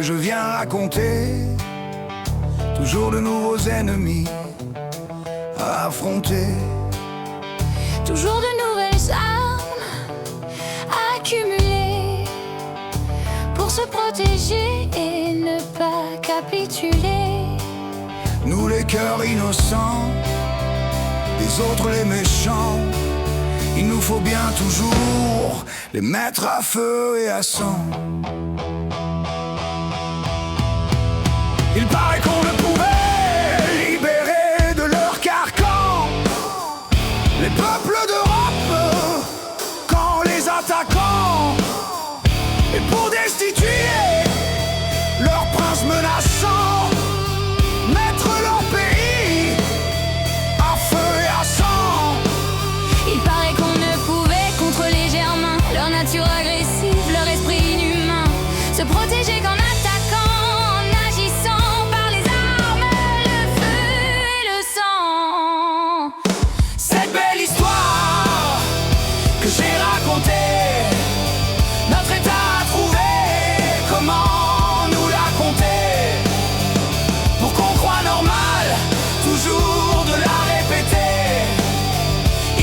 je viens raconter. Toujours de nouveaux ennemis à affronter. Toujours de nouvelles armes à accumuler pour se protéger et ne pas capituler. Nous les cœurs innocents, les autres les méchants. Il nous faut bien toujours les mettre à feu et à sang. Il paraît qu'on ne pouvait libérer de leur carcan les peuples d'Europe qu'en les attaquant, et pour destituer leurs princes menaçants, mettre leur pays à feu et à sang. Il paraît qu'on ne pouvait contrôler les Germains, leur nature agressive, leur esprit inhumain, se protéger qu'en attaquant, en agissant par les armes, le feu et le sang. Cette belle histoire que j'ai racontée, notre état a trouvé comment nous la conter, pour qu'on croit normal, toujours de la répéter.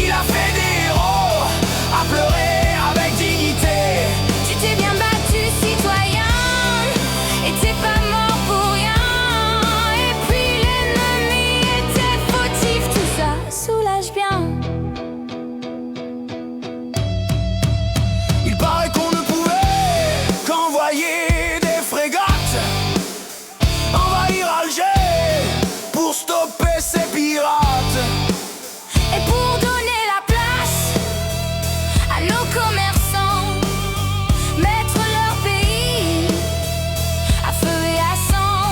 Il a fait des héros à pleurer avec dignité. Tu t'es bien battu, citoyen, et t'es pas mort pour rien. Et puis l'ennemi était fautif, tout ça soulage bien. Il paraît qu'on ne pouvait qu'envoyer des frégates envahir Alger pour stopper ces pirates. Et pour donner la place à nos commerçants, mettre leur pays à feu et à sang.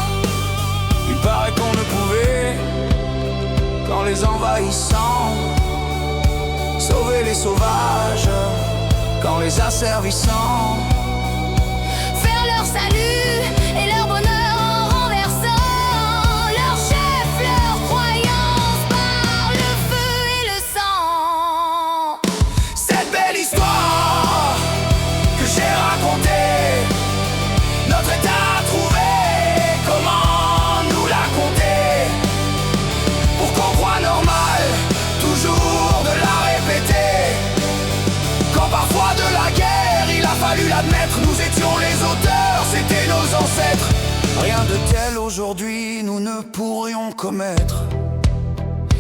Il paraît qu'on ne pouvait qu'en les envahissant sauver les sauvages, qu'en les asservissant Faire leur salut et leur bonheur en renversant leur chef, leur croyance par le feu et le sang. cette belle histoire que j'ai racontée, notre état a trouvé comment nous la conter, pour qu'on croit normal, toujours de la répéter. Quand parfois de la guerre il a fallu l'admettre, nous étions les auteurs, c'étaient nos ancêtres. Rien de tel aujourd'hui nous ne pourrions commettre.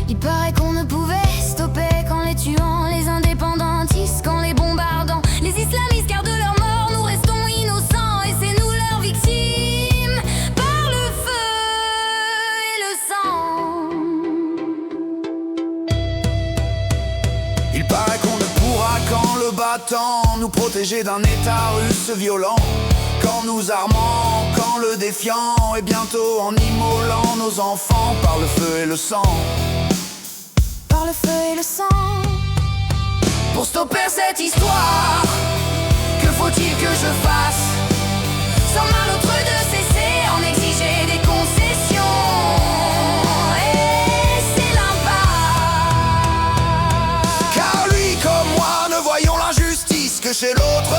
Il paraît qu'on ne pouvait stopper qu'en les tuant, les indépendantistes qu'en les bombardant, les islamistes car de leur mort nous restons innocents et c'est nous leurs victimes par le feu et le sang. Il paraît qu'on ne pourra qu'en le battant nous protéger d'un état russe violent, qu'en nous armant, qu'en le défiant, et bientôt en immolant nos enfants par le feu et le sang. Par le feu et le sang. Pour stopper cette histoire, que faut-il que je fasse? Sans mal autre de cesser, en exiger des concessions. Et c'est l'impasse. Car lui comme moi ne voyons l'injustice que chez l'autre.